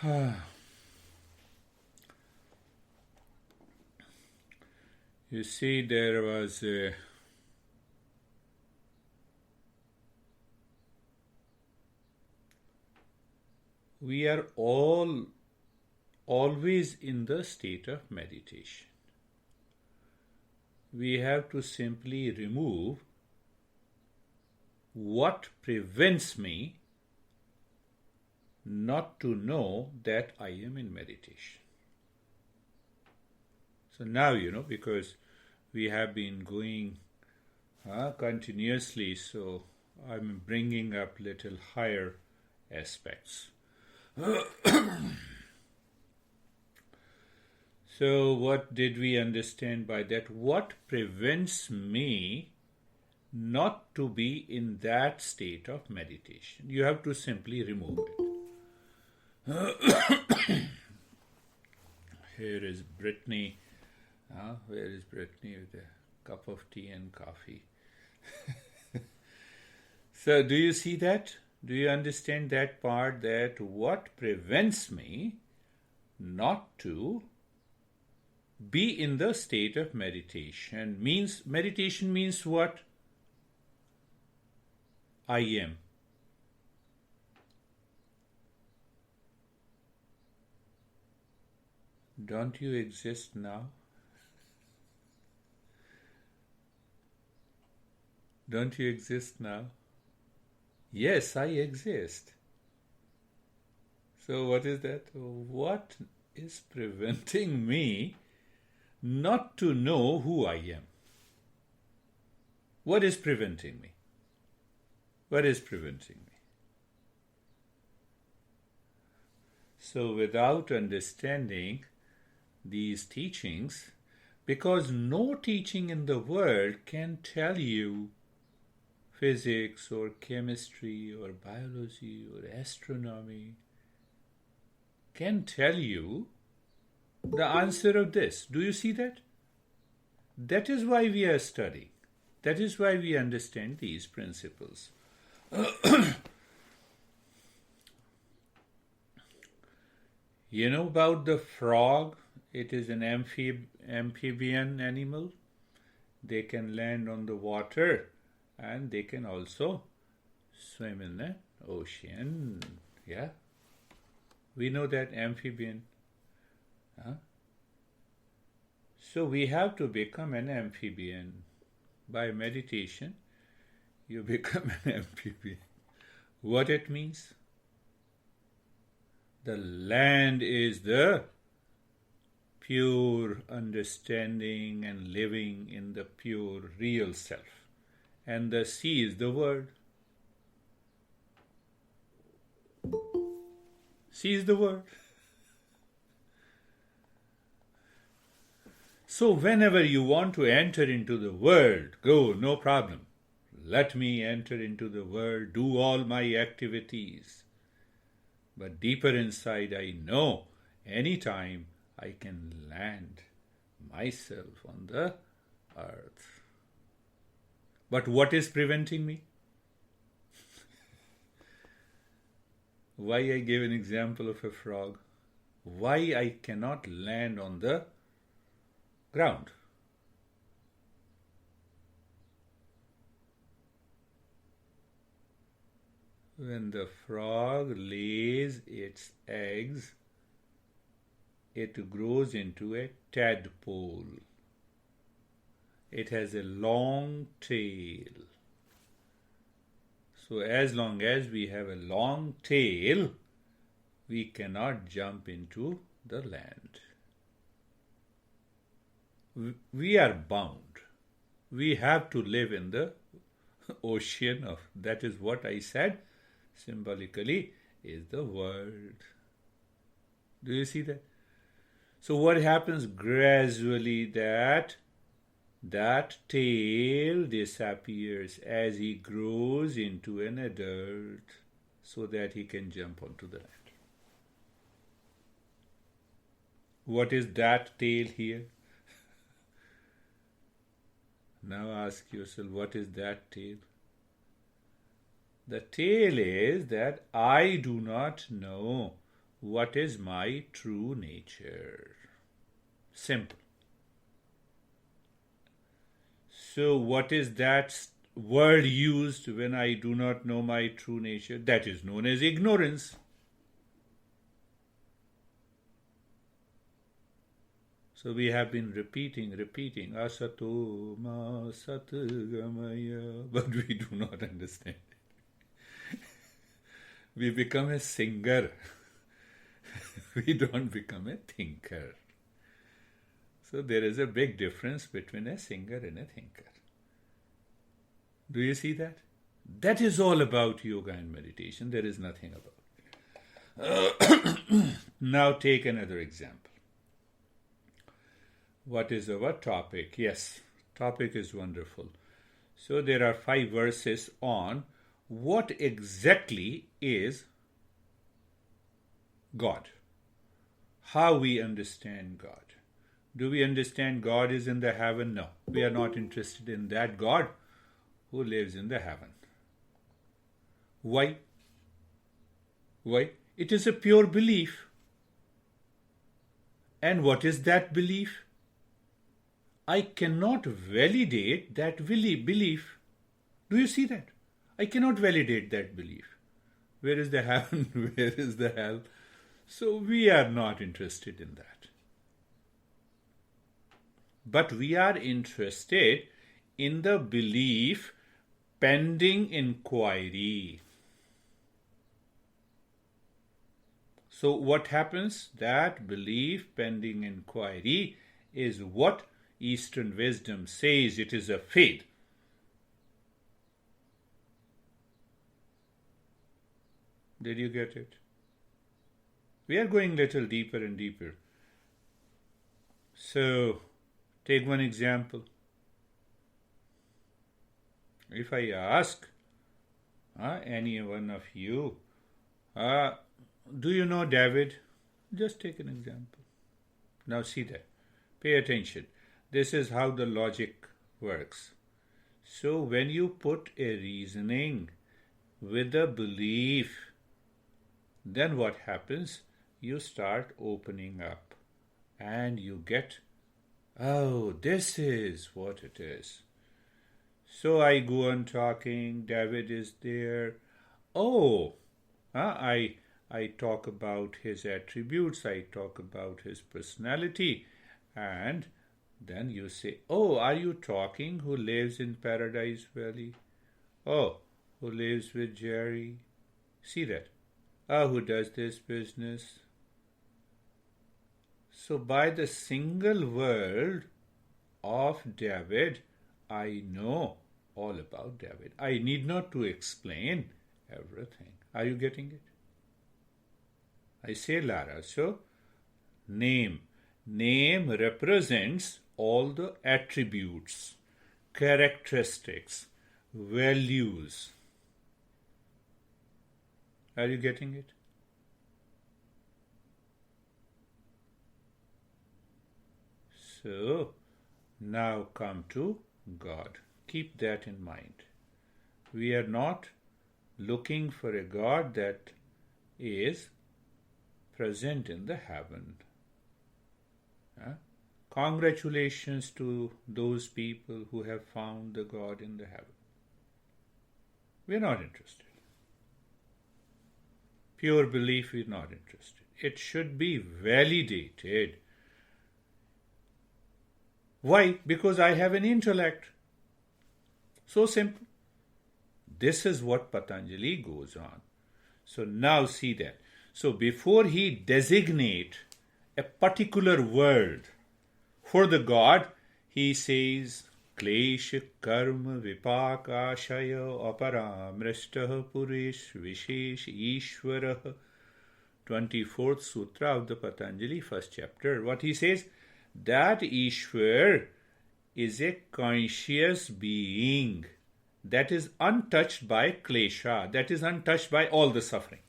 You see, there was we are all always in the state of meditation. We have to simply remove what prevents me not to know that I am in meditation. So now, because we have been going continuously, so I'm bringing up little higher aspects. So what did we understand by that? What prevents me not to be in that state of meditation? You have to simply remove it. Here is Brittany. Where is Brittany with a cup of tea and coffee? So do you see that? Do you understand that part, that what prevents me not to be in the state of meditation means what? I am. Don't you exist now? Don't you exist now? Yes, I exist. So what is that? What is preventing me not to know who I am? What is preventing me? What is preventing me? So without understanding these teachings, because no teaching in the world can tell you physics or chemistry or biology or astronomy, can tell you the answer of this. Do you see that? That is why we are studying. That is why we understand these principles. You know about the frog? It is an amphibian animal. They can land on the water and they can also swim in the ocean. Yeah? We know that amphibian. So we have to become an amphibian. By meditation, you become an amphibian. What it means? The land is the pure understanding and living in the pure real self. And the sea is the word. Sea is the word. So whenever you want to enter into the world, go, no problem. Let me enter into the world, do all my activities. But deeper inside, I know anytime I can land myself on the earth. But what is preventing me? Why I gave an example of a frog? Why I cannot land on the ground? When the frog lays its eggs, it grows into a tadpole. It has a long tail. So as long as we have a long tail, we cannot jump into the land. We are bound. We have to live in the ocean of, that is what I said, symbolically, is the world. Do you see that? So what happens gradually, that tail disappears as he grows into an adult so that he can jump onto the land. What is that tail here? Now ask yourself, what is that tail? The tail is that I do not know what is my true nature. Simple. So what is that word used when I do not know my true nature? That is known as ignorance. So we have been repeating, asato ma satgamaya, but we do not understand. We become a singer. We don't become a thinker. So there is a big difference between a singer and a thinker. Do you see that? That is all about yoga and meditation. There is nothing about. Now take another example. What is our topic? Yes, topic is wonderful. So there are 5 verses on what exactly is God. How we understand God. Do we understand God is in the heaven? No. We are not interested in that God who lives in the heaven. Why? Why? It is a pure belief. And what is that belief? I cannot validate that belief. Do you see that? I cannot validate that belief. Where is the heaven? Where is the hell? So we are not interested in that. But we are interested in the belief pending inquiry. So what happens? That belief pending inquiry is what Eastern wisdom says it is a faith. Did you get it? We are going little deeper and deeper. So, take one example. If I ask any one of you, do you know David? Just take an example. Now see that. Pay attention. This is how the logic works. So when you put a reasoning with a belief, then what happens? You start opening up and you get, oh, this is what it is. So I go on talking, David is there. Oh, I talk about his attributes, I talk about his personality, and then you say, oh, are you talking who lives in Paradise Valley? Oh, who lives with Jerry? See that? Who does this business? So by the single word of David, I know all about David. I need not to explain everything. Are you getting it? I say Lara. So name. Name represents all the attributes, characteristics, values. Are you getting it? So, now come to God. Keep that in mind. We are not looking for a God that is present in the heaven. Congratulations to those people who have found the God in the heaven. We are not interested. Pure belief, we are not interested. It should be validated. Why? Because I have an intellect. So simple. This is what Patanjali goes on. So now see that. So before he designate a particular word for the God, he says, Klesha karma vipaka shaya aparamristah purish vishesh ishwarah. 24th Sutra of the Patanjali, first chapter. What he says? That Ishwar is a conscious being that is untouched by klesha, that is untouched by all the suffering.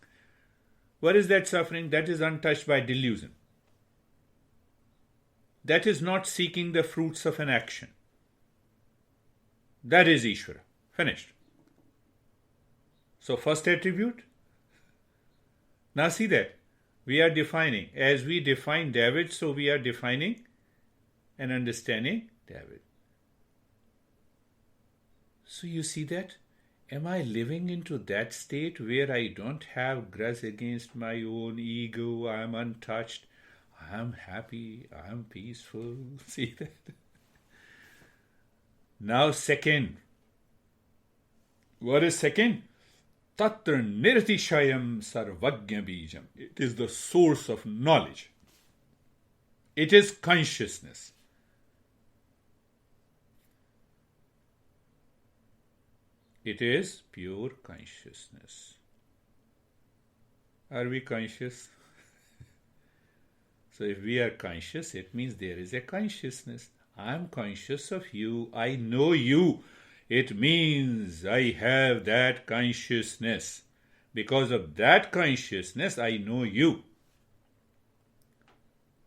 What is that suffering? That is untouched by delusion. That is not seeking the fruits of an action. That is Ishvara. Finished. So first attribute. Now see that. We are defining. As we define David, so we are defining and understanding David. So you see that? Am I living into that state where I don't have grudge against my own ego? I am untouched. I am happy. I am peaceful. See that? Now second. What is second? Tatra nirtishayam sarvagya bijam. It is the source of knowledge. It is consciousness. It is pure consciousness. Are we conscious? So if we are conscious, it means there is a consciousness. I am conscious of you. I know you. It means I have that consciousness. Because of that consciousness, I know you.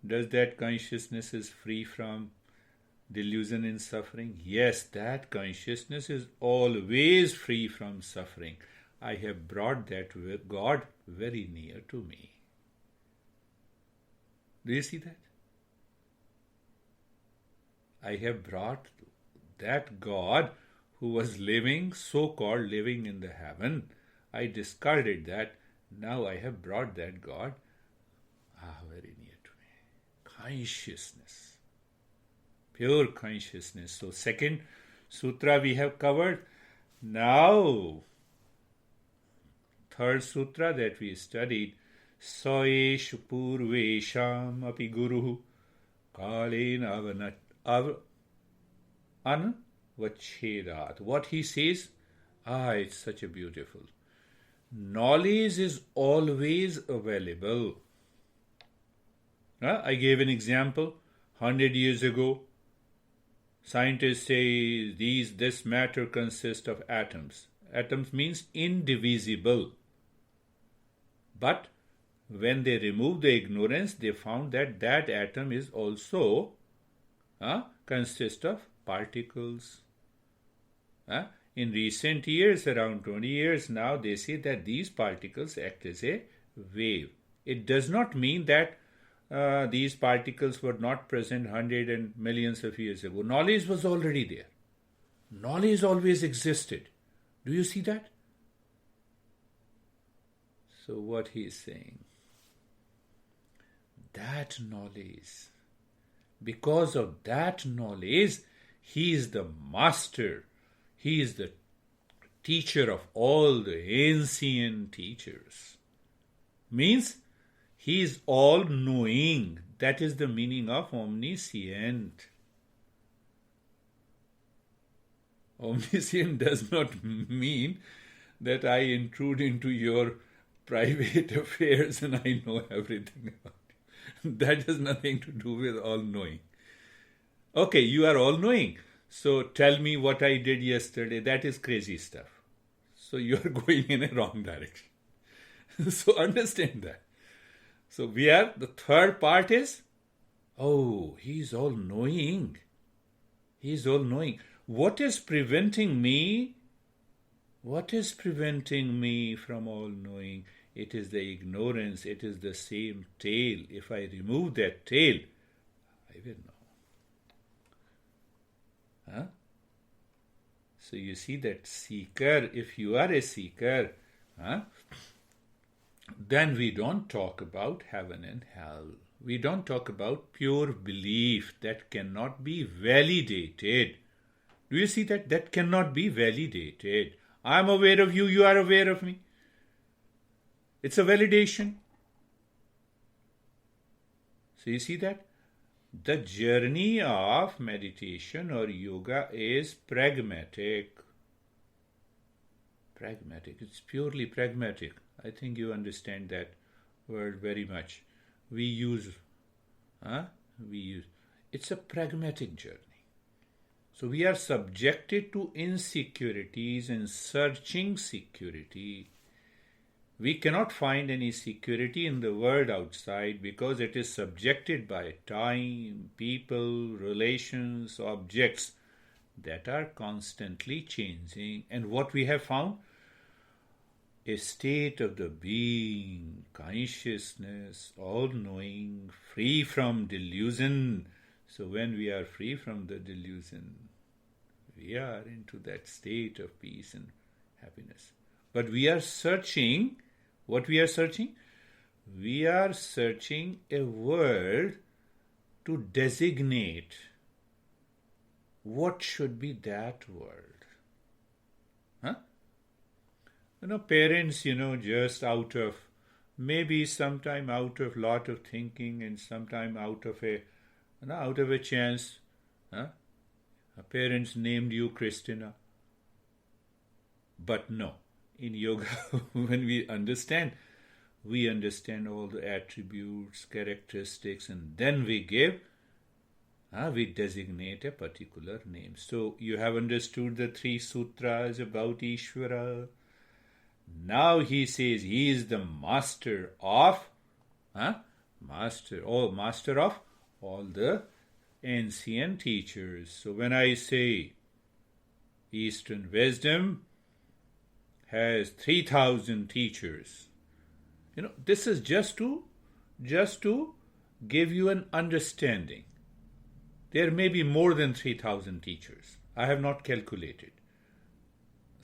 Does that consciousness is free from delusion and suffering? Yes, that consciousness is always free from suffering. I have brought that God very near to me. Do you see that? I have brought that God who was living, so-called living in the heaven. I discarded that. Now I have brought that God very near to me. Consciousness. Pure consciousness. So second sutra we have covered. Now, third sutra that we studied, Saesh purvesham api guruhu kalena anvachedat. What he says? It's such a beautiful. Knowledge is always available. I gave an example. 100 years ago, scientists say this matter consists of atoms. Atoms means indivisible. But when they removed the ignorance, they found that that atom is also consists of particles. In recent years, around 20 years now, they say that these particles act as a wave. It does not mean that these particles were not present hundreds and millions of years ago. Knowledge was already there. Knowledge always existed. Do you see that? So what he is saying, that knowledge, because of that knowledge, he is the master. He is the teacher of all the ancient teachers. Means he is all-knowing. That is the meaning of omniscient. Omniscient does not mean that I intrude into your private affairs and I know everything about you. That has nothing to do with all-knowing. Okay, you are all-knowing. So tell me what I did yesterday. That is crazy stuff. So you are going in a wrong direction. So understand that. So we have the third part is, he is all-knowing. He is all-knowing. What is preventing me? What is preventing me from all-knowing? It is the ignorance. It is the same tail. If I remove that tail, I will know. So you see that seeker, if you are a seeker, then we don't talk about heaven and hell. We don't talk about pure belief that cannot be validated. Do you see that? That cannot be validated. I am aware of you, you are aware of me. It's a validation. So you see that? The journey of meditation or yoga is pragmatic. Pragmatic. It's purely pragmatic. I think you understand that word very much. We use. It's a pragmatic journey. So we are subjected to insecurities and searching security. We cannot find any security in the world outside because it is subjected by time, people, relations, objects that are constantly changing. And what we have found? a state of the being, consciousness, all-knowing, free from delusion. So when we are free from the delusion, we are into that state of peace and happiness. But we are searching, what we are searching? We are searching a word to designate what should be that word. Huh? Parents, just out of, maybe sometime out of lot of thinking and sometime out of a chance, parents named you Christina. But no, in yoga, when we understand all the attributes, characteristics, and then we designate a particular name. So you have understood the 3 sutras about Ishvara. Now he says he is the master of all the ancient teachers. So when I say Eastern wisdom has 3,000 teachers, this is just to give you an understanding. There may be more than 3,000 teachers. I have not calculated.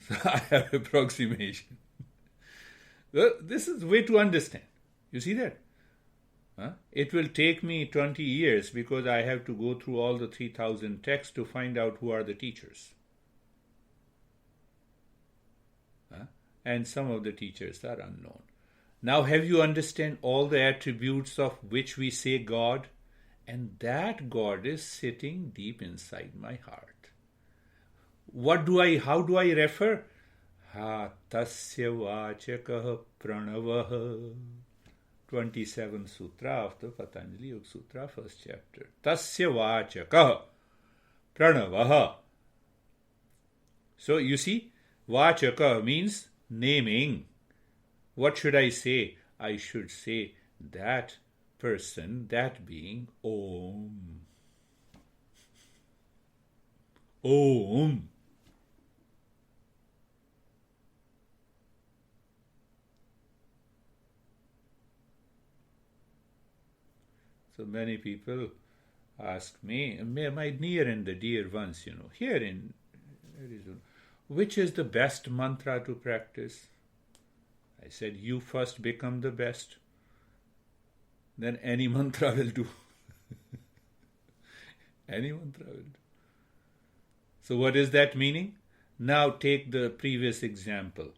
So I have approximation. This is the way to understand. You see that? It will take me 20 years because I have to go through all the 3,000 texts to find out who are the teachers. And some of the teachers are unknown. Now have you understand all the attributes of which we say God? And that God is sitting deep inside my heart. How do I refer? Tasya vachakah pranavah. 27th sutra of the Patanjali Yoga Sutra, first chapter. Tasya vachakah pranavah. So you see, vachakah means naming. What should I say? I should say that person, that being, Om. Om. So many people ask me, my near and the dear ones, here in Arizona, which is the best mantra to practice? I said, you first become the best. Then any mantra will do. Any mantra will do. So what is that meaning? Now take the previous example.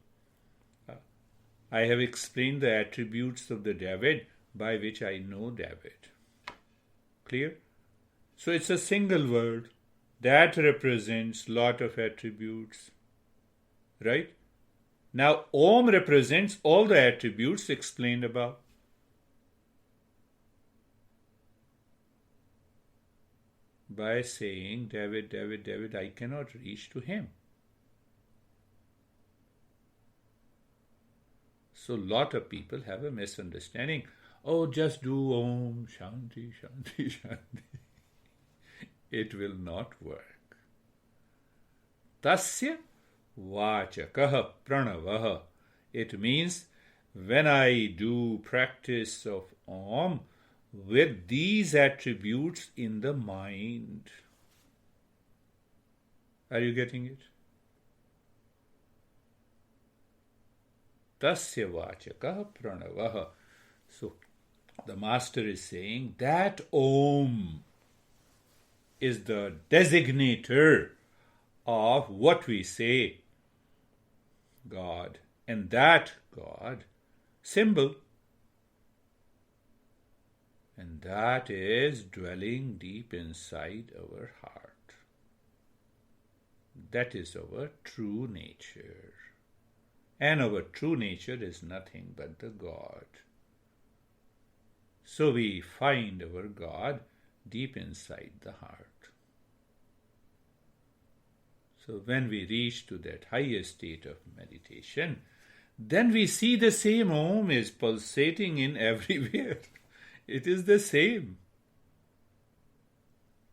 I have explained the attributes of the David by which I know David. Clear? So it's a single word that represents lot of attributes. Right? Now Om represents all the attributes explained above. By saying, David, David, David, I cannot reach to him. So lot of people have a misunderstanding. Oh, just do Om, Shanti, Shanti, Shanti. It will not work. Tasya vachakah pranavah. It means when I do practice of Om with these attributes in the mind. Are you getting it? Tasya vachakah pranavah. So the master is saying that Om is the designator of what we say, God. And that God, symbol, and that is dwelling deep inside our heart. That is our true nature. And our true nature is nothing but the God. So we find our God deep inside the heart. So when we reach to that highest state of meditation, then we see the same Om is pulsating in everywhere. It is the same.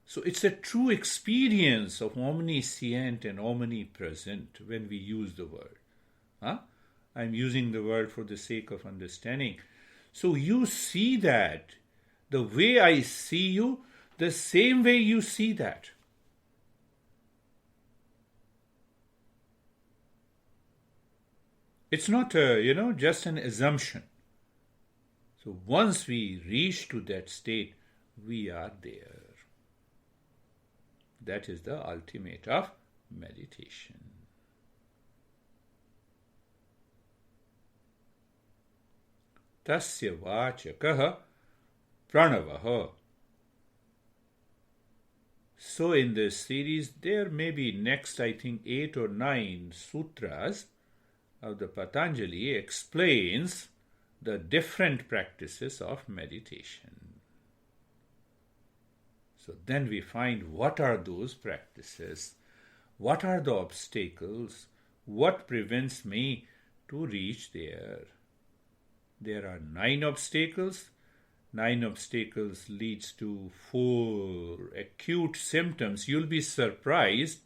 So it's a true experience of omniscient and omnipresent when we use the word. I'm using the word for the sake of understanding. So you see that. The way I see you, the same way you see that. It's not, just an assumption. So once we reach to that state, we are there. That is the ultimate of meditation. Tasya vachakah pranavaha. So in this series, there may be next, I think, 8 or 9 sutras of the Patanjali explains the different practices of meditation. So then we find what are those practices, what are the obstacles, what prevents me to reach there. There are 9 obstacles. 9 obstacles leads to 4 acute symptoms. You'll be surprised.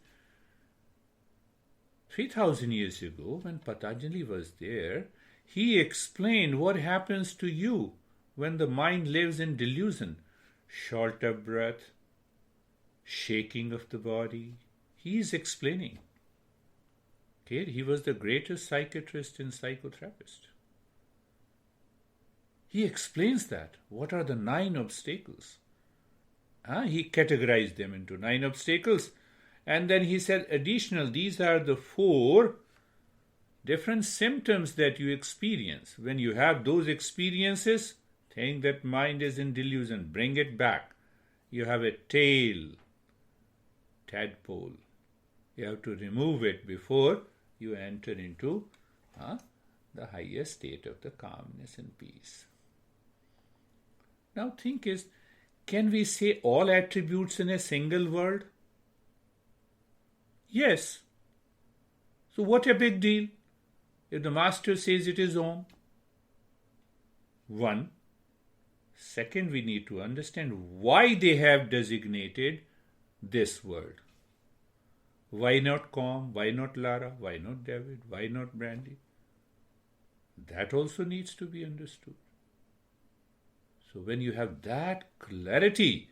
3,000 years ago, when Patanjali was there, he explained what happens to you when the mind lives in delusion. Short of breath, shaking of the body. He is explaining. Okay, he was the greatest psychiatrist and psychotherapist. He explains that. What are the 9 obstacles? He categorized them into 9 obstacles. And then he said, additional, these are the 4 different symptoms that you experience. When you have those experiences, think that mind is in delusion. Bring it back. You have a tail, tadpole. You have to remove it before you enter into the highest state of the calmness and peace. Now think is, can we say all attributes in a single word? Yes. So what a big deal if the master says it is Om? 1. Second, we need to understand why they have designated this word. Why not Com? Why not Lara? Why not David? Why not Brandy? That also needs to be understood. So when you have that clarity,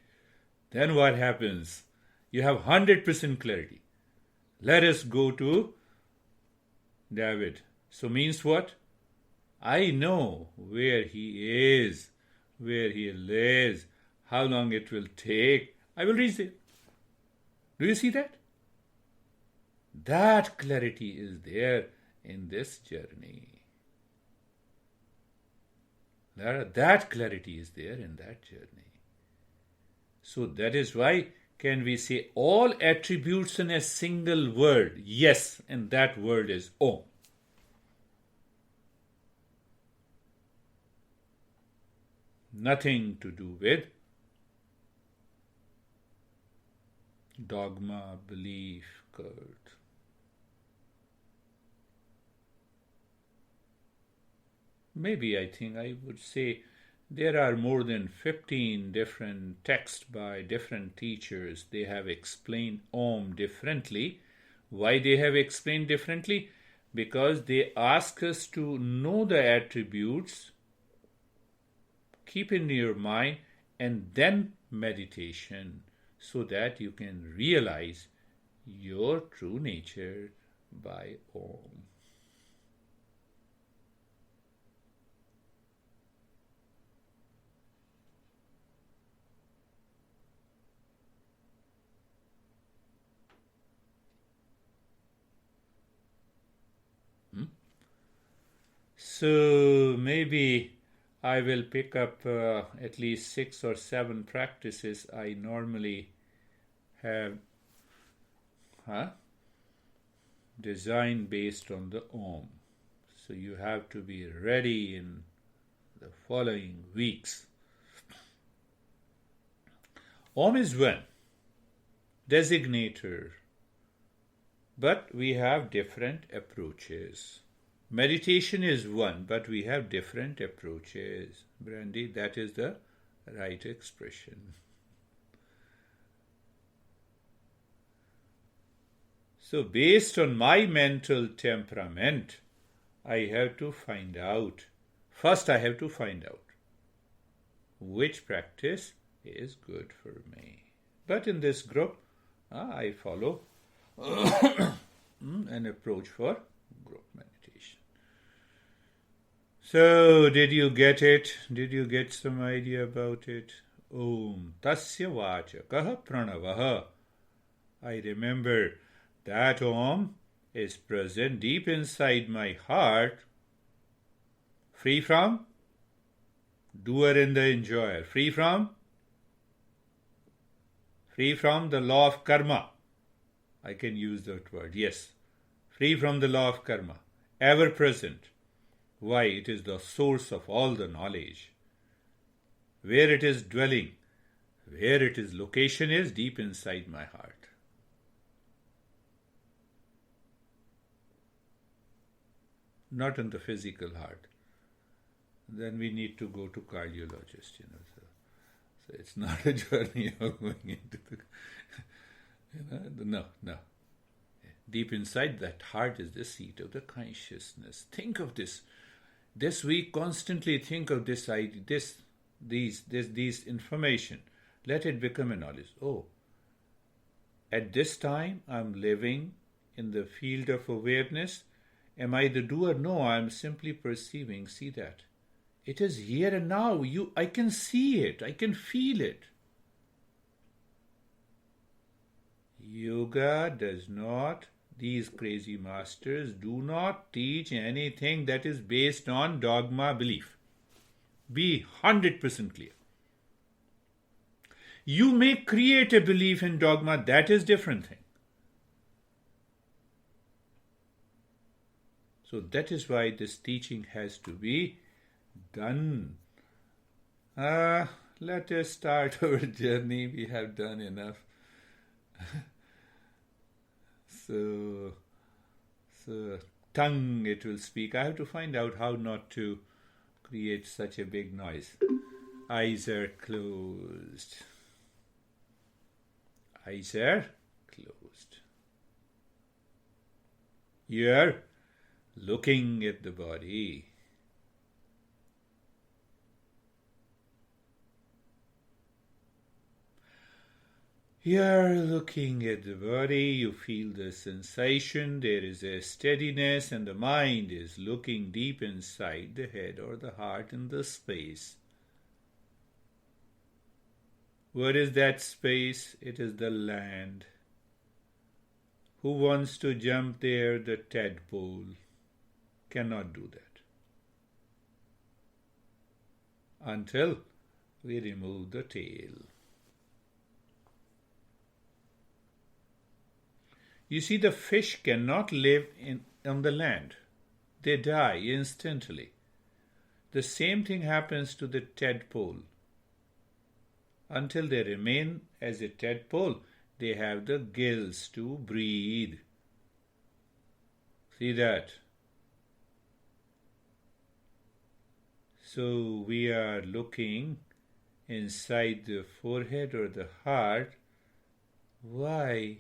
then what happens? You have 100% clarity. Let us go to David. So means what? I know where he is, where he lives, how long it will take. I will reach there. Do you see that? That clarity is there in this journey. That clarity is there in that journey. So that is why can we say all attributes in a single word? Yes, and that word is Om. Nothing to do with dogma, belief, cult. Maybe I think I would say there are more than 15 different texts by different teachers. They have explained Om differently. Why they have explained differently? Because they ask us to know the attributes, keep in your mind, and then meditation so that you can realize your true nature by Om. So maybe I will pick up at least 6 or 7 practices I normally have designed based on the Om. So you have to be ready in the following weeks. Om is one designator, but we have different approaches. Meditation is one, but we have different approaches. Brandy, that is the right expression. So based on my mental temperament, I have to find out. First, I have to find out which practice is good for me. But in this group, I follow an approach for group meditation. So, did you get it? Did you get some idea about it? Om tasya vachakah pranavaha. I remember that Om is present deep inside my heart, free from doer and the enjoyer, free from the law of karma. I can use that word, yes. Free from the law of karma, ever present. Why? It is the source of all the knowledge. Where it is dwelling, where its location is, deep inside my heart. Not in the physical heart. Then we need to go to cardiologist, So it's not a journey of going into the... No. Deep inside that heart is the seat of the consciousness. Think of this. This week, constantly think of this idea, these information. Let it become a knowledge. Oh, at this time, I'm living in the field of awareness. Am I the doer? No, I'm simply perceiving. See that. It is here and now. I can see it. I can feel it. Yoga does not, these crazy masters do not teach anything that is based on dogma belief. Be 100% clear. You may create a belief in dogma, that is different thing. So that is why this teaching has to be done. Let us start our journey. We have done enough. So tongue it will speak. I have to find out how not to create such a big noise. Eyes are closed. Eyes are closed. You are looking at the body. You are looking at the body, you feel the sensation, there is a steadiness, and the mind is looking deep inside the head or the heart in the space. What is that space? It is the land. Who wants to jump there? The tadpole cannot do that until we remove the tail. You see, the fish cannot live on the land. They die instantly. The same thing happens to the tadpole. Until they remain as a tadpole, they have the gills to breathe. See that? So we are looking inside the forehead or the heart. Why?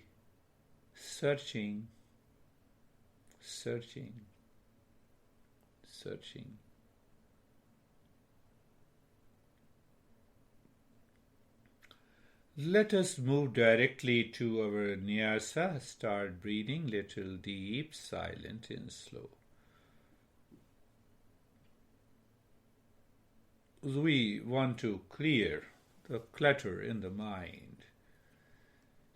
Searching. Let us move directly to our nyasa. Start breathing little deep, silent and slow. We want to clear the clutter in the mind.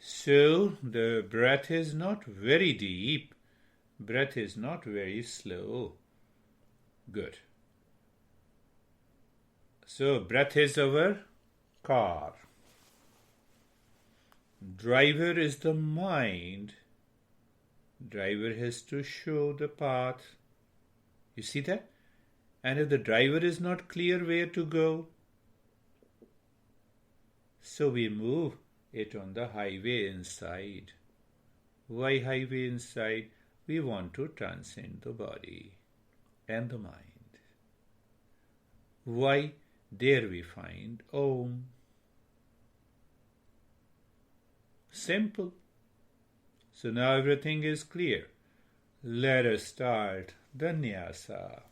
So the breath is not very deep. Breath is not very slow. Good. So breath is our car. Driver is the mind. Driver has to show the path. You see that? And if the driver is not clear where to go, so we move it on the highway inside. Why highway inside? We want to transcend the body and the mind. Why? There we find Om. Simple. So now everything is clear. Let us start the nyasa.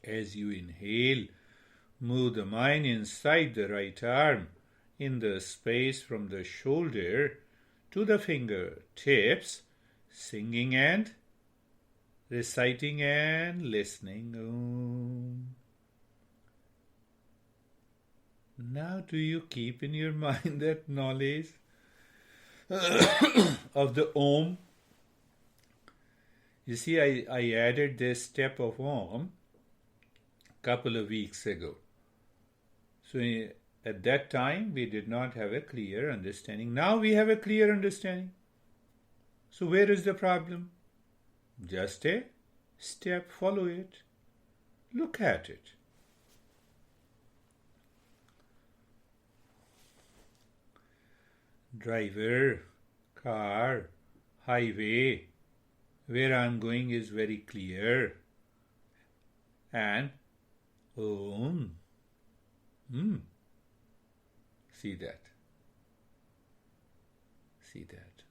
As you inhale, move the mind inside the right arm in the space from the shoulder to the fingertips, singing and reciting and listening. Om. Now do you keep in your mind that knowledge of the Om? You see, I added this step of Om a couple of weeks ago. So at that time, we did not have a clear understanding. Now we have a clear understanding. So where is the problem? Just a step, follow it. Look at it. Driver, car, highway, where I'm going is very clear. And Om. See that. See that.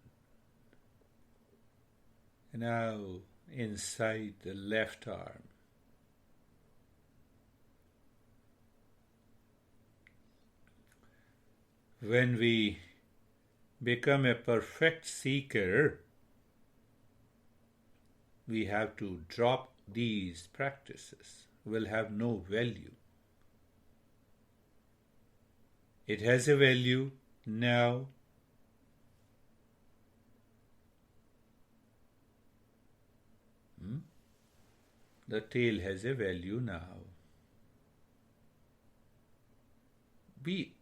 Now inside the left arm. When we become a perfect seeker, we have to drop these practices. Will have no value. It has a value now. The tail has a value now. Be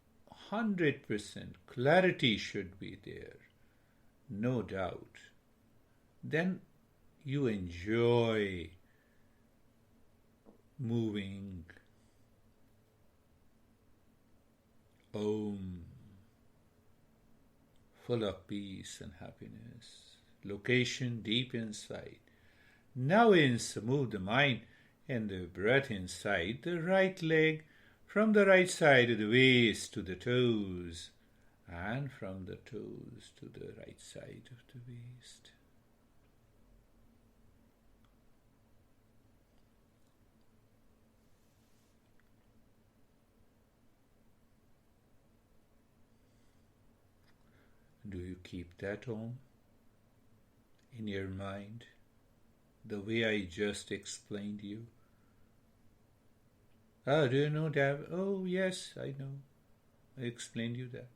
100% clarity should be there, no doubt. Then you enjoy moving. Om, full of peace and happiness. Location deep inside. Now move the mind and the breath inside the right leg, from the right side of the waist to the toes, and from the toes to the right side of the waist. Do you keep that Om in your mind, the way I just explained you? Do you know that? Oh, yes, I know. I explained you that.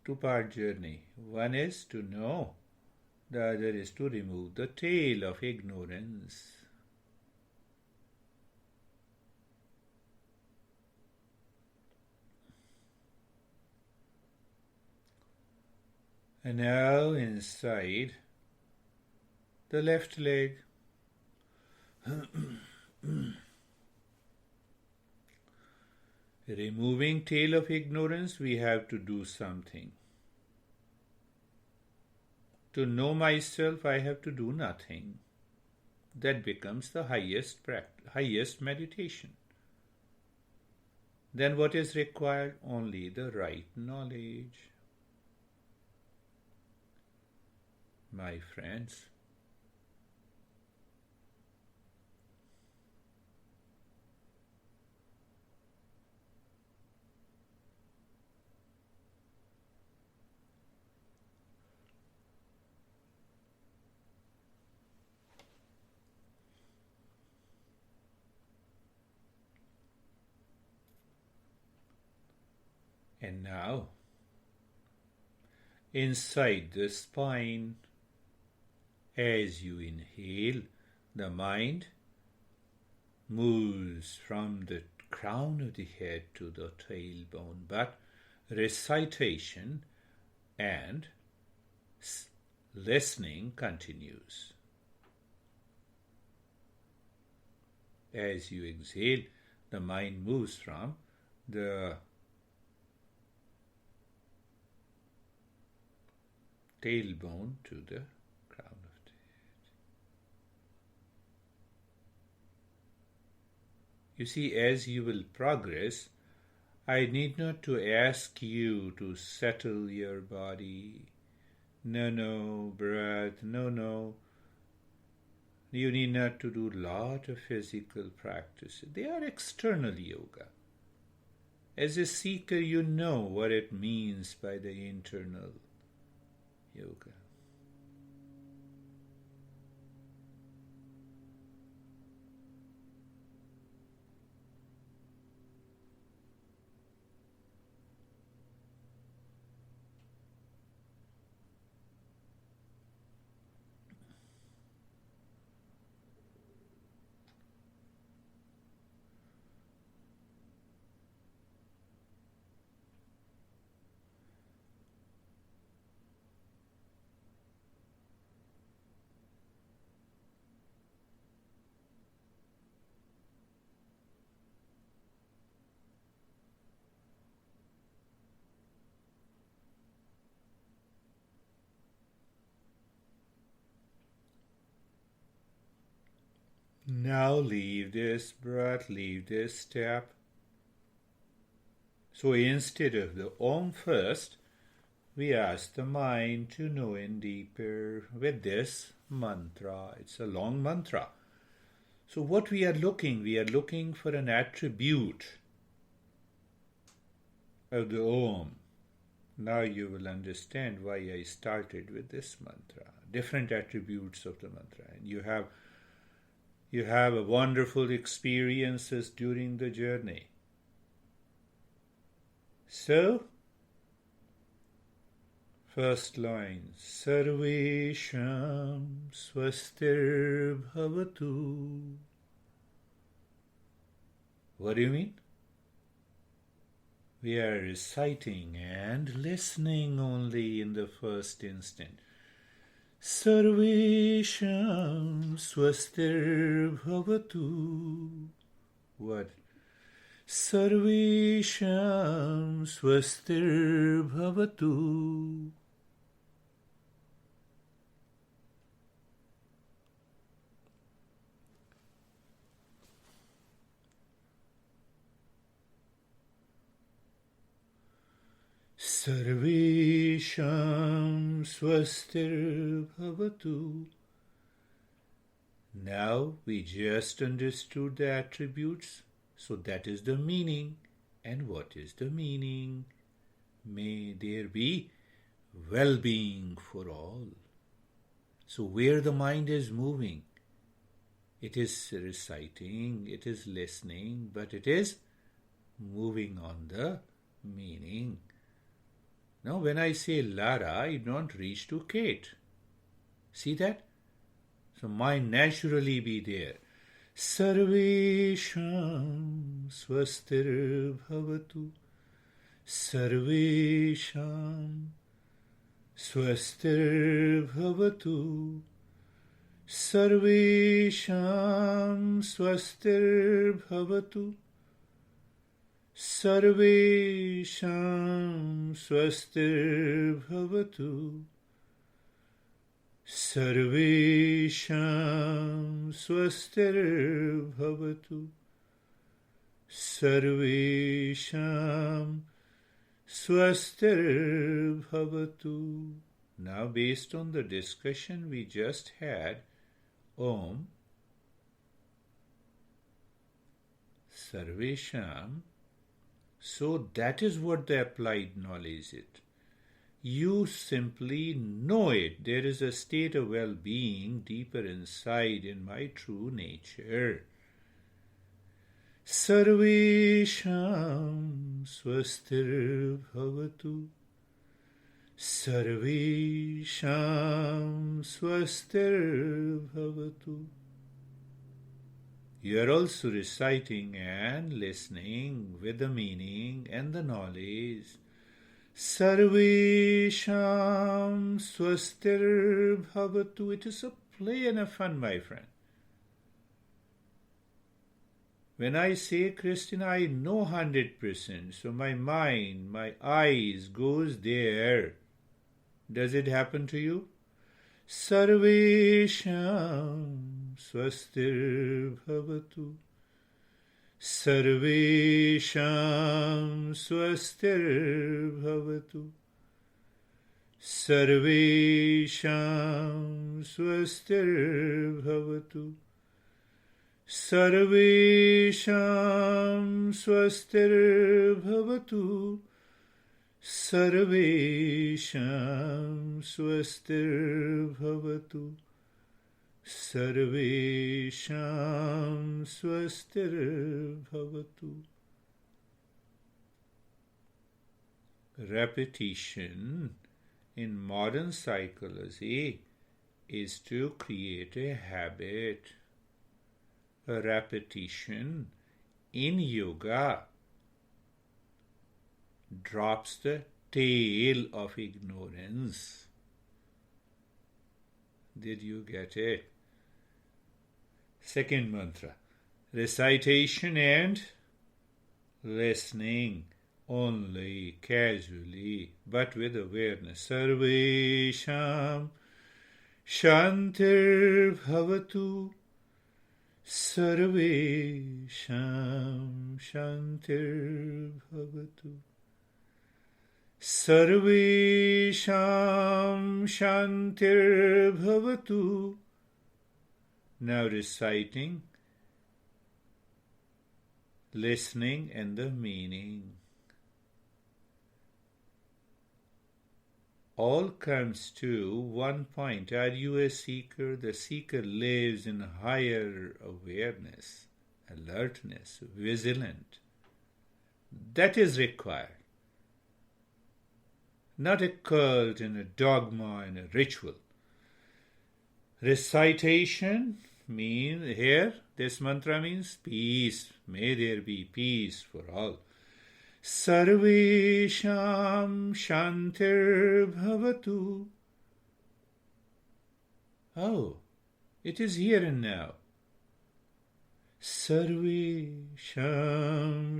Two-part journey. One is to know. The other is to remove the tail of ignorance. And now inside the left leg. Removing tail of ignorance, we have to do something. To know myself, I have to do nothing. That becomes the highest meditation. Then what is required? Only the right knowledge. My friends, and now inside the spine, as you inhale, the mind moves from the crown of the head to the tailbone, but recitation and listening continues. As you exhale, the mind moves from the tailbone to the crown of the head. You see, as you will progress, I need not to ask you to settle your body, no, breath, no. You need not to do lot of physical practice. They are external yoga. As a seeker, you know what it means by the internal yoga. Now leave this breath, leave this step. So instead of the Om first, we ask the mind to know in deeper with this mantra. It's a long mantra. So what we are looking for an attribute of the Om. Now you will understand why I started with this mantra. Different attributes of the mantra. And you have a wonderful experiences during the journey. So, first line, Sarvesham Swastir Bhavatu. What do you mean? We are reciting and listening only in the first instant. Sarvesham Swastir Bhavatu. What? Sarvesham Swastir Bhavatu. Sarvesham Swastir Bhavatu. Now we just understood the attributes. So that is the meaning. And what is the meaning? May there be well-being for all. So where the mind is moving, it is reciting, it is listening, but it is moving on the meaning. Now when I say Lara, I don't reach to Kate. See that? So mind naturally be there. Sarvesham Swastir Bhavatu. Sarvesham Swastir Bhavatu. Sarvesham Swastir Bhavatu. Sarvesham Swastir Bhavatu. Sarvesham Swastir Bhavatu. Sarvesham Swastir Bhavatu. Now, based on the discussion we just had, Om, Sarvesham, so that is what the applied knowledge is. You simply know it. There is a state of well-being deeper inside in my true nature. Sarvesham Swastir Bhavatu. Sarvesham Swastir Bhavatu. You are also reciting and listening with the meaning and the knowledge. Sarvesham Swastir Bhavatu. It is a play and a fun, my friend. When I say Christina, I know 100%. So my mind, my eyes goes there. Does it happen to you? Sarvesham Swastir Bhavatu. Sarvesham Swastir Bhavatu. Sarvesham swastirbhavatu. Sarvesham swastirbhavatu. Sarvesham swastirbhavatu. Sarvesham swastirbhavatu. Repetition in modern psychology is to create a habit. A repetition in yoga drops the tail of ignorance. Did you get it? Second mantra. Recitation and listening only, casually, but with awareness. Sarvesham shantir bhavatu. Sarvesham shantir bhavatu. Sarvesham shantir bhavatu. Now reciting, listening, and the meaning. All comes to one point. Are you a seeker? The seeker lives in higher awareness, alertness, vigilant. That is required. Not a cult and a dogma and a ritual. Recitation means, here, this mantra means peace. May there be peace for all. Sarvesham shantir bhavatu. Oh, it is here and now. Sarvesham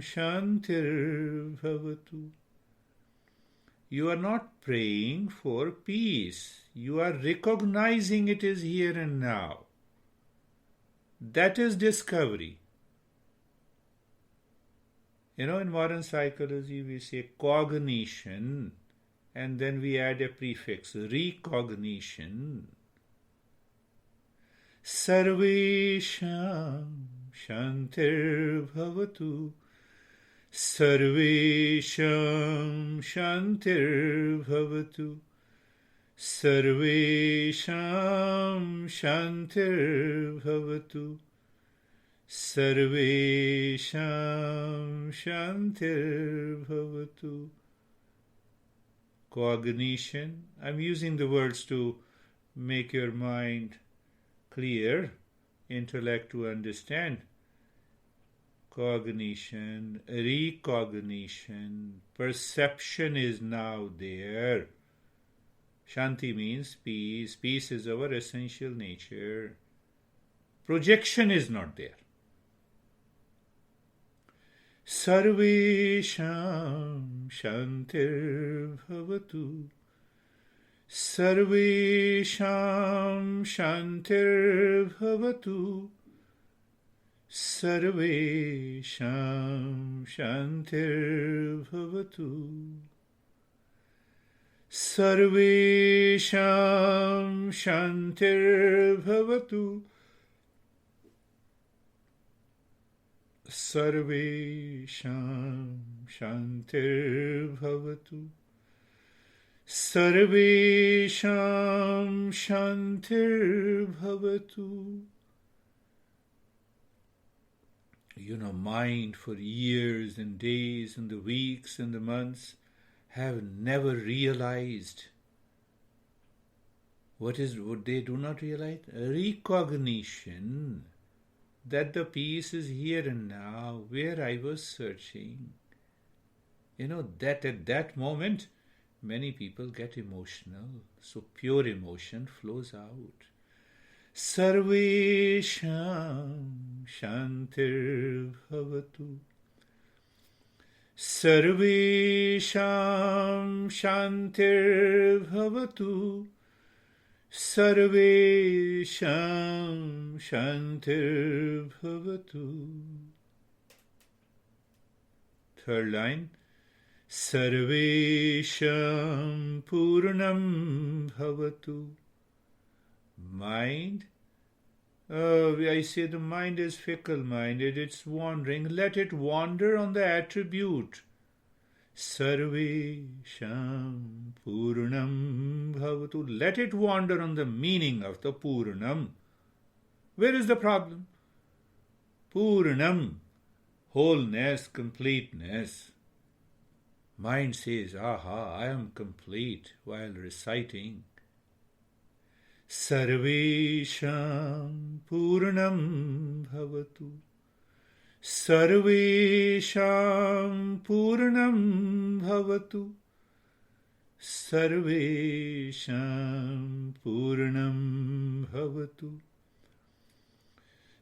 shantir bhavatu. You are not praying for peace. You are recognizing it is here and now. That is discovery. In modern psychology, we say cognition, and then we add a prefix, recognition. Sarvesham shantir bhavatu. Sarvesham shantir bhavatu. Sarvesham shantir bhavatu. Sarvesham shantir bhavatu. Cognition. I'm using the words to make your mind clear, intellect to understand. Cognition, recognition, perception is now there. Shanti means peace. Peace is our essential nature. Projection is not there. Sarvesham shantir bhavatu. Sarvesham shantir bhavatu. Sarvesham shantir bhavatu. Sarvesham shantir bhavatu. Sarvesham shantir bhavatu. Sarvesham shantir bhavatu. Mind for years and days and the weeks and the months have never realized. What they do not realize? Recognition that the peace is here and now, where I was searching. That at that moment, many people get emotional. So pure emotion flows out. Sarvesham shantir bhavatu. Sarvesham shantir bhavatu. Sarvesham shantir bhavatu. Third line. Sarvesham Purnam Bhavatu. Mind, I say the mind is fickle-minded, it's wandering. Let it wander on the attribute. Sarvesham Purnam Bhavatu. Let it wander on the meaning of the Purnam. Where is the problem? Purnam, wholeness, completeness. Mind says, aha, I am complete while reciting. Sarvesham Purnam Bhavatu. Sarvesham Purnam Bhavatu. Sarvesham Purnam Bhavatu.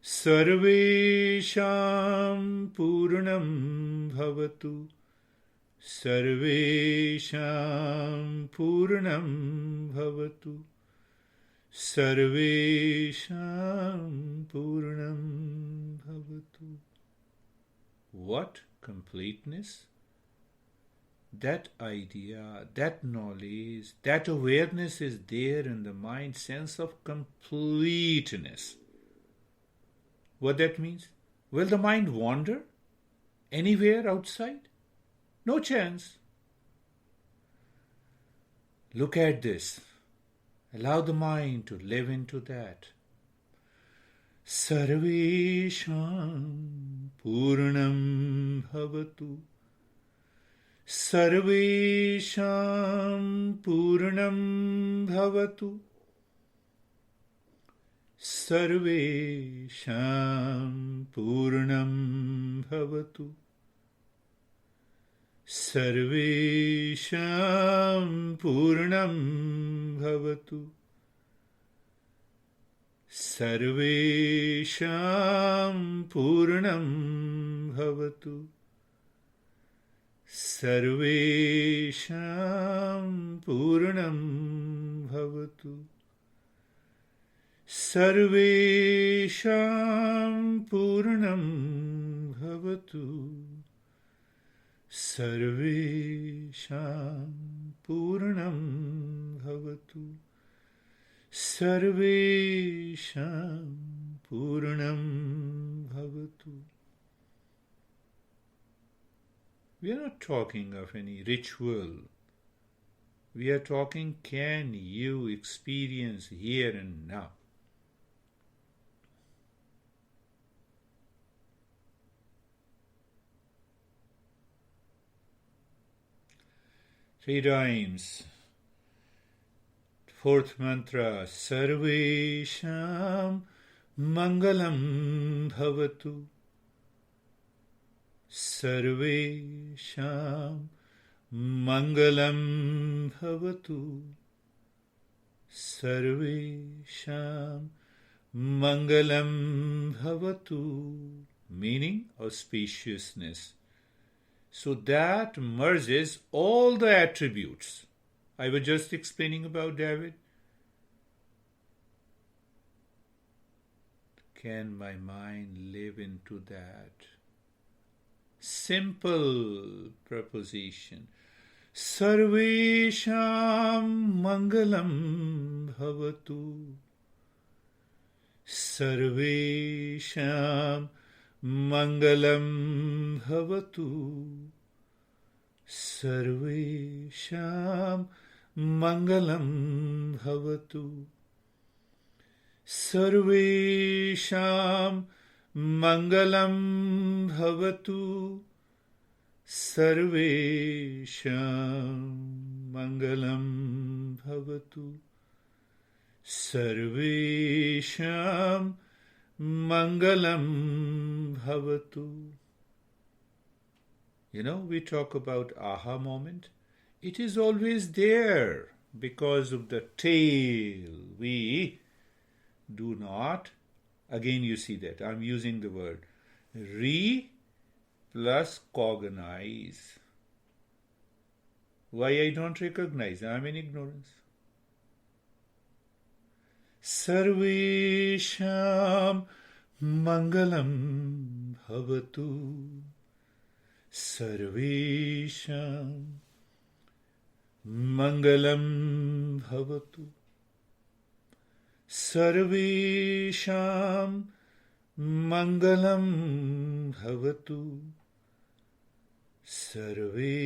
Sarvesham Purnam Bhavatu. Sarvesham Purnam Bhavatu. Sarvesham Purnam Bhavatu. What completeness? That idea, that knowledge, that awareness is there in the mind, sense of completeness. What that means? Will the mind wander anywhere outside? No chance. Look at this. Allow the mind to live into that. Sarvesham Purnam Bhavatu. Sarvesham Purnam Bhavatu. Sarvesham Purnam Bhavatu. Sarvesham Purnam Bhavatu. Sarvesham Purnam Bhavatu. Sarvesham Purnam Bhavatu. Sarvesham Purnam Bhavatu. Sarvesham Purnam Bhavatu. Sarvesham Purnam Bhavatu. We are not talking of any ritual. We are talking, can you experience here and now? Three times. Fourth mantra. Sarvesham Mangalam Bhavatu. Sarvesham Mangalam Bhavatu. Sarvesham Mangalam Bhavatu. Meaning auspiciousness. So that merges all the attributes. I was just explaining about David. Can my mind live into that? Simple proposition. Sarvesham Mangalam Bhavatu. Sarvesham Mangalam Bhavatu. Sarvesham Mangalam Bhavatu. Sarvesham Mangalam Bhavatu. Sarvesham Mangalam Bhavatu. Sarvesham Mangalam Bhavatu. You know, we talk about aha moment. It is always there because of the tail. We do not, again you see that, I'm using the word, plus cognize. Why I don't recognize? I'm in ignorance. Sarvesham Mangalam Bhavatu. Sarvesham Mangalam Bhavatu. Sarvesham Mangalam Bhavatu. Sarvesham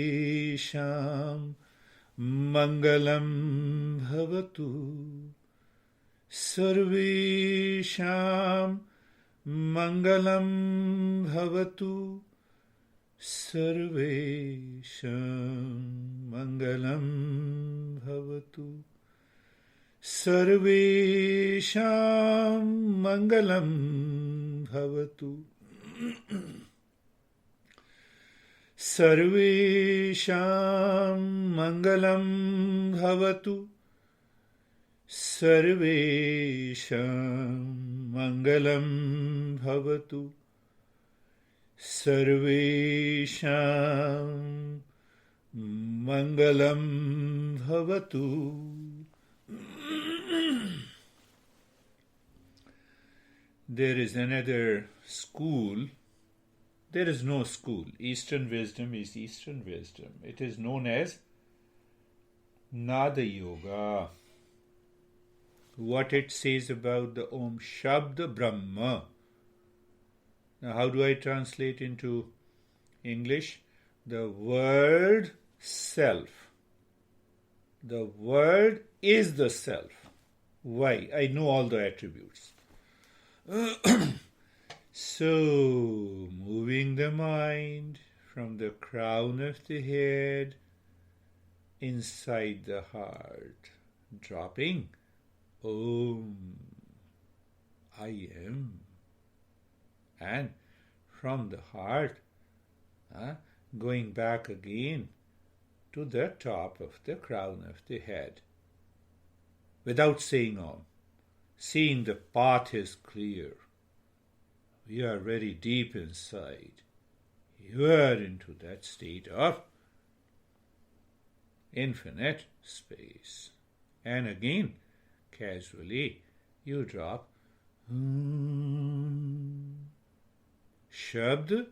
Mangalam Bhavatu. Sarvesham Mangalam Bhavatu. Sarvesham Mangalam Bhavatu. Sarvesham Mangalam Bhavatu. Sarvesham Mangalam Bhavatu. Sarvesham Mangalam Bhavatu. Sarvesham Mangalam Bhavatu. There is another school. There is no school. Eastern wisdom is Eastern wisdom. It is known as Nada Yoga. What it says about the Om Shabda Brahma. Now, how do I translate into English? The word self. The word is the self. Why? I know all the attributes. So, moving the mind from the crown of the head inside the heart, dropping Om, I am, and from the heart, going back again to the top of the crown of the head, without saying Om, seeing the path is clear. We are very deep inside. You are into that state of infinite space. And again, casually, you drop Shabd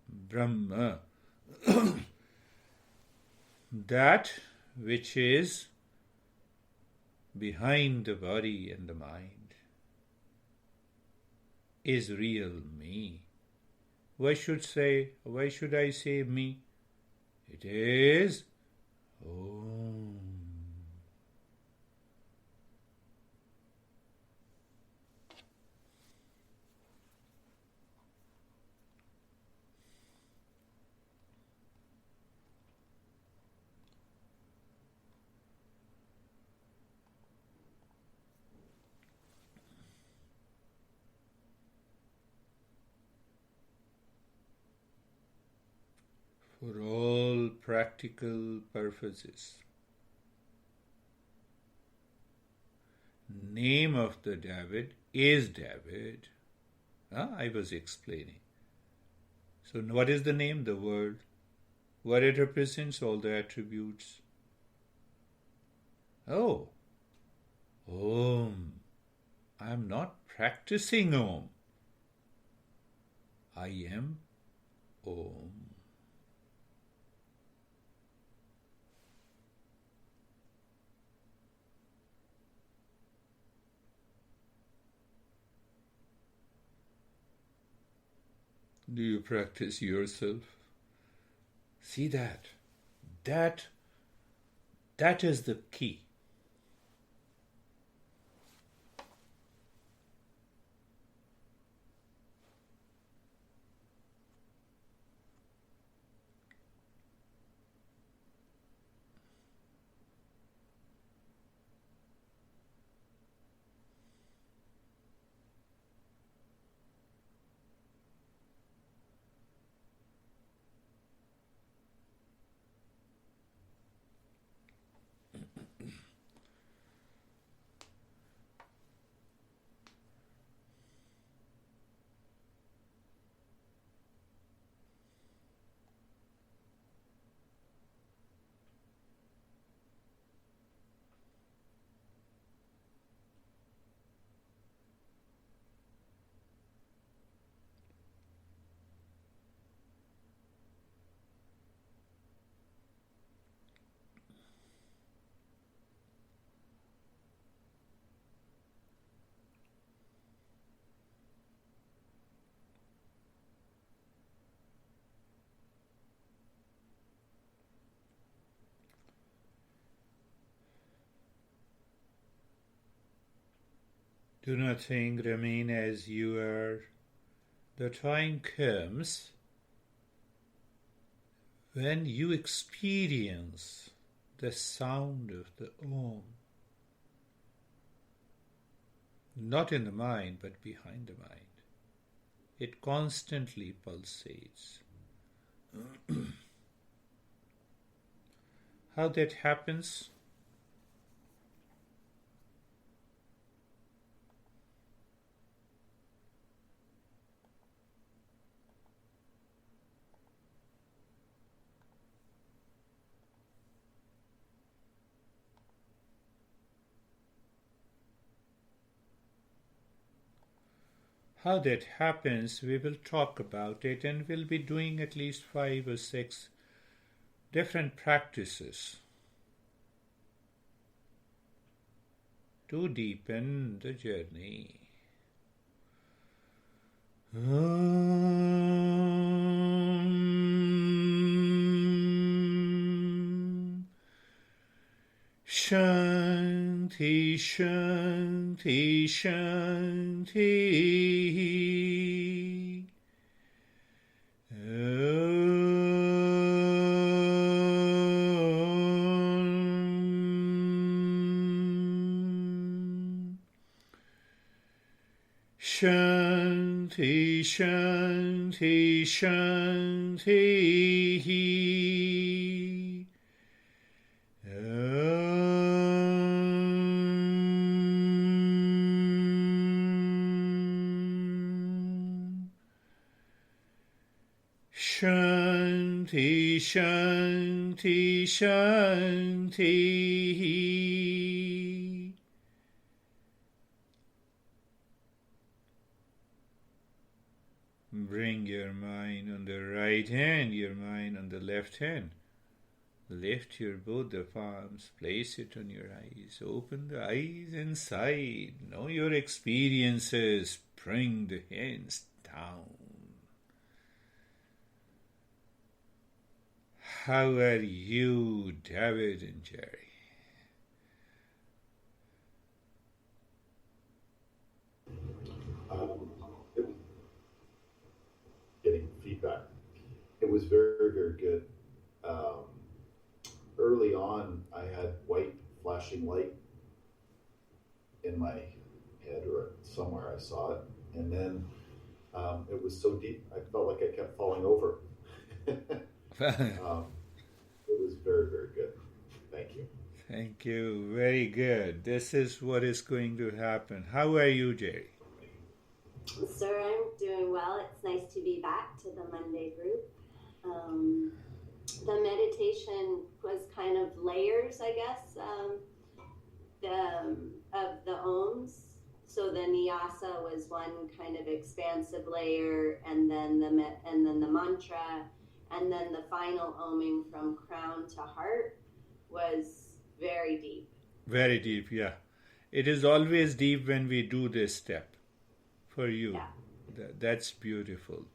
Brahma. That which is behind the body and the mind is real me. Why should I say me? It is Om. For all practical purposes, name of the David is David. I was explaining. So what is the name? The word. What it represents? All the attributes. Oh, Om. I am not practicing Om. I am Om. Do you practice yourself? See that. That is the key. Do nothing, remain as you are. The time comes when you experience the sound of the Om, not in the mind but behind the mind. It constantly pulsates. How that happens? How that happens, we will talk about it, and we'll be doing at least 5 or 6 different practices to deepen the journey. Shanti, Shanti, Shanti. Shanti, Shanti, Shanti. Shanti, Shanti, Shanti. Bring your mind on the right hand, your mind on the left hand. Lift your both the palms, place it on your eyes, open the eyes inside. Know your experiences, bring the hands down. How are you, David and Jerry? Getting feedback. It was very, very good. Early on, I had white flashing light in my head or somewhere I saw it. And then it was so deep, I felt like I kept falling over. It was very, very good. Thank you. Thank you. Very good. This is what is going to happen. How are you, Jerry? Sir, I'm doing well. It's nice to be back to the Monday group. The meditation was kind of layers, I guess, of the Oms. So the Nyasa was one kind of expansive layer, and then the mantra, and then the final Oming from crown to heart was very deep. Very deep, yeah. It is always deep when we do this step for you. Yeah. That's beautiful.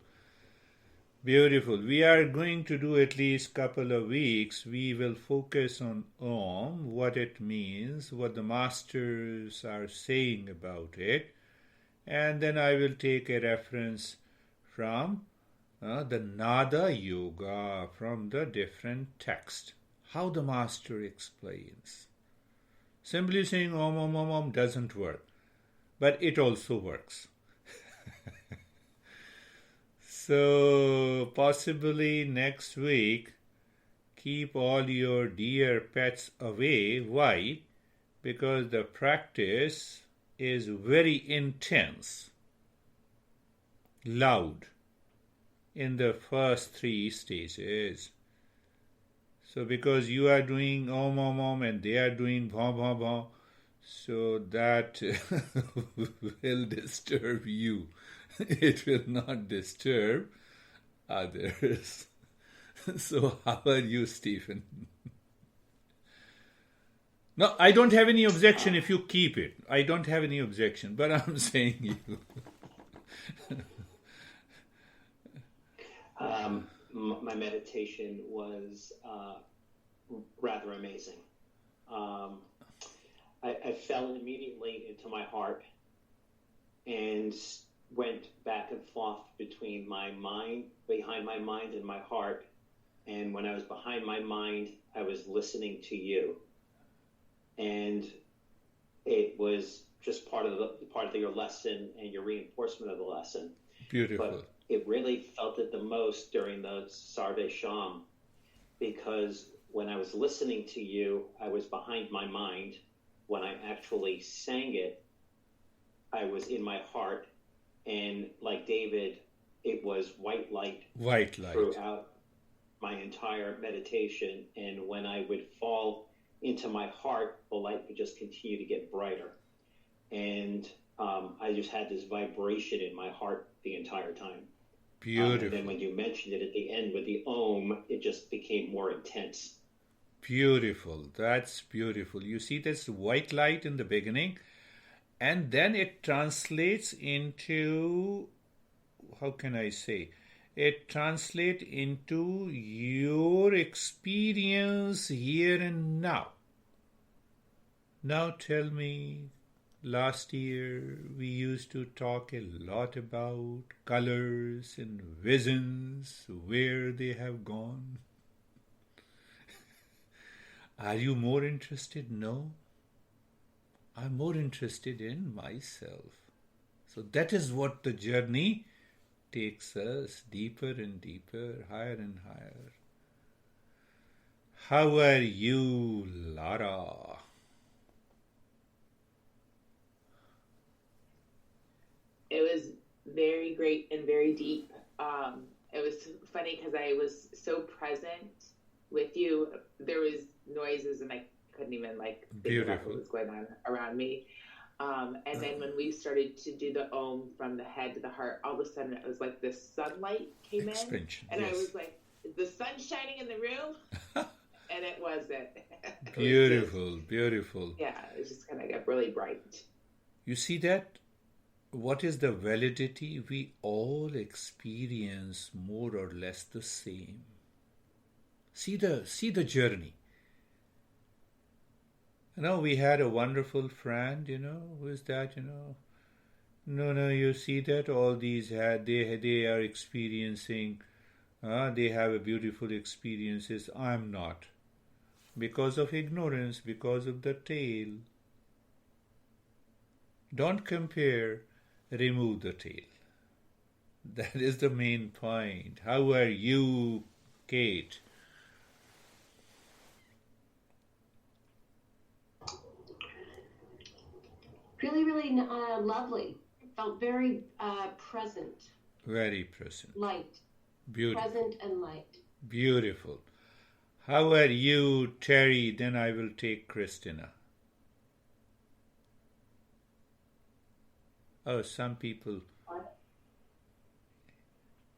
Beautiful. We are going to do at least couple of weeks. We will focus on Om, what it means, what the masters are saying about it. And then I will take a reference from the Nada Yoga, from the different text. How the master explains. Simply saying Om, Om, Om, Om doesn't work. But it also works. So, possibly next week, keep all your dear pets away. Why? Because the practice is very intense, loud, in the first 3 stages. So, because you are doing Om, Om, Om, and they are doing Bha, Bha, Bha, so that will disturb you. It will not disturb others. So how are you, Stephen? No, I don't have any objection if you keep it. I don't have any objection, but I'm saying you. My meditation was rather amazing. I fell immediately into my heart. and went back and forth between my mind, behind my mind and my heart. And when I was behind my mind, I was listening to you. And it was just part of your lesson and your reinforcement of the lesson. Beautiful. But it really felt it the most during the Sarve Sham, because when I was listening to you, I was behind my mind. When I actually sang it, I was in my heart. And like David, it was white light throughout my entire meditation. And when I would fall into my heart, the light would just continue to get brighter. And I just had this vibration in my heart the entire time. Beautiful. And then when you mentioned it at the end with the Om, it just became more intense. Beautiful. That's beautiful. You see this white light in the beginning, and then it translates into, how can I say, it translates into your experience here and now. Now tell me, last year we used to talk a lot about colors and visions, where they have gone. Are you more interested? No. I'm more interested in myself. So that is what the journey takes us, deeper and deeper, higher and higher. How are you, Lara? It was very great and very deep. It was funny because I was so present with you. There was noises and I couldn't even think about what was going on around me. And then when we started to do the Om from the head to the heart, all of a sudden it was like this sunlight came in. And I was like, is the sun shining in the room? And it wasn't. Beautiful, beautiful. Yeah, it just kind of got really bright. You see that? What is the validity? We all experience more or less the same. See the journey. We had a wonderful friend, who is that, No, you see that all these they are experiencing, they have a beautiful experiences. I'm not. Because of ignorance, because of the tail. Don't compare, remove the tail. That is the main point. How are you, Kate? Really, really lovely. Felt very present. Very present. Light. Beautiful. Present and light. Beautiful. How are you, Terry? Then I will take Christina. Oh, some people.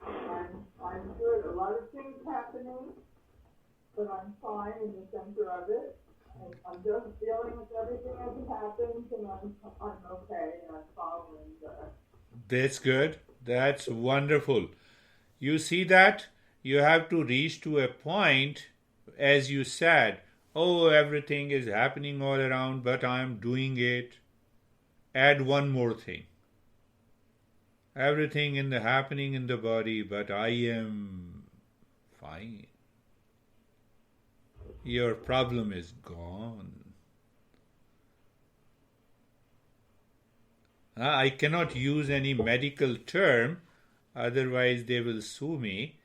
I'm good. A lot of things happening, but I'm fine in the center of it. I'm just dealing with everything as it happens, and I'm okay. I'm following that. That's good. That's wonderful. You see that? You have to reach to a point, as you said, everything is happening all around, but I'm doing it. Add one more thing. Everything happening in the body, but I am fine. Your problem is gone. I cannot use any medical term, otherwise they will sue me.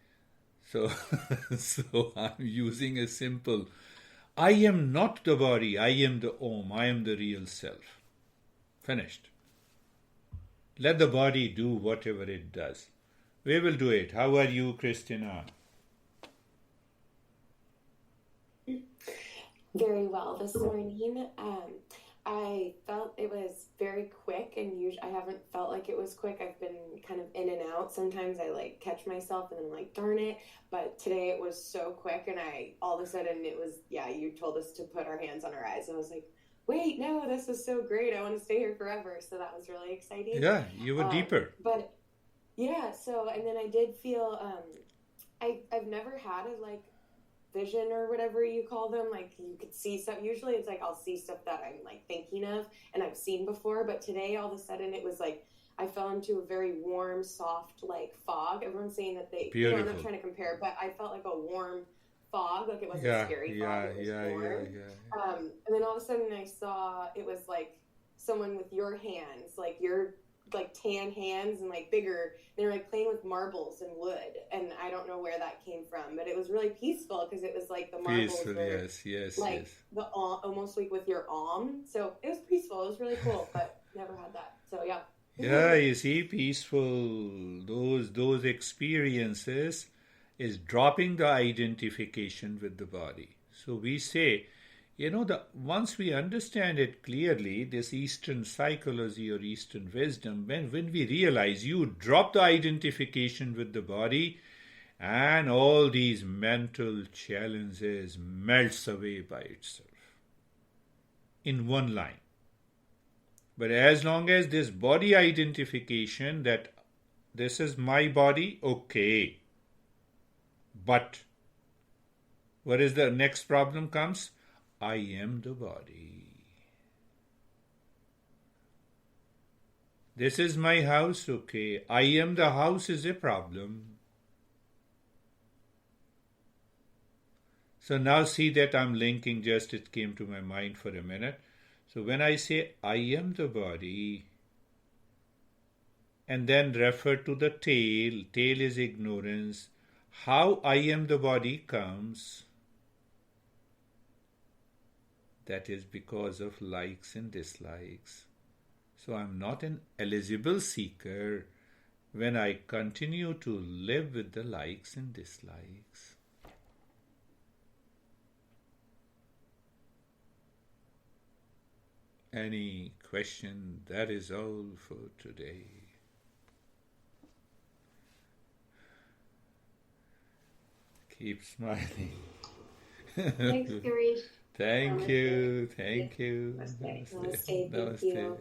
So I'm using a simple, I am not the body, I am the Om, I am the real self. Finished. Let the body do whatever it does. We will do it. How are you, Christina? Very well this morning. I felt it was very quick, and I haven't felt like it was quick. I've been kind of in and out. Sometimes I catch myself and then darn it. But today it was so quick, and all of a sudden it was, you told us to put our hands on our eyes. And I was like, wait, no, this is so great. I want to stay here forever. So that was really exciting. Yeah, you were deeper. But yeah, and then I did feel, I've never had a vision or whatever you call them, you could see stuff. Usually it's I'll see stuff that I'm thinking of and I've seen before, but today all of a sudden it was I fell into a very warm, soft, like fog. Everyone's saying that they, Beautiful. I'm not trying to compare, but I felt like a warm fog, like it wasn't Yeah, scary yeah, fog, it was yeah, warm. yeah. And then all of a sudden I saw it was like someone with your hands, like your like tan hands and like bigger. They were like playing with marbles and wood, and I don't know where that came from, but it was really peaceful because it was like the marbles Peaceful, were yes, like yes. the almost like with your arm. So it was peaceful. It was really cool, but never had that. So yeah. Yeah, you see, peaceful, those experiences is dropping the identification with the body. So we say, once we understand it clearly, this Eastern psychology or Eastern wisdom, when we realize you drop the identification with the body and all these mental challenges melts away by itself in one line. But as long as this body identification that this is my body, okay. But what is the next problem comes? I am the body. This is my house, okay. I am the house is a problem. So now see that I'm linking, just it came to my mind for a minute. So when I say I am the body and then refer to the tail is ignorance. How I am the body comes, that is because of likes and dislikes. So I'm not an eligible seeker when I continue to live with the likes and dislikes. Any question? That is all for today. Keep smiling. Thanks, Girish. Thank you. Thank you. Namaste. Namaste. Thank you.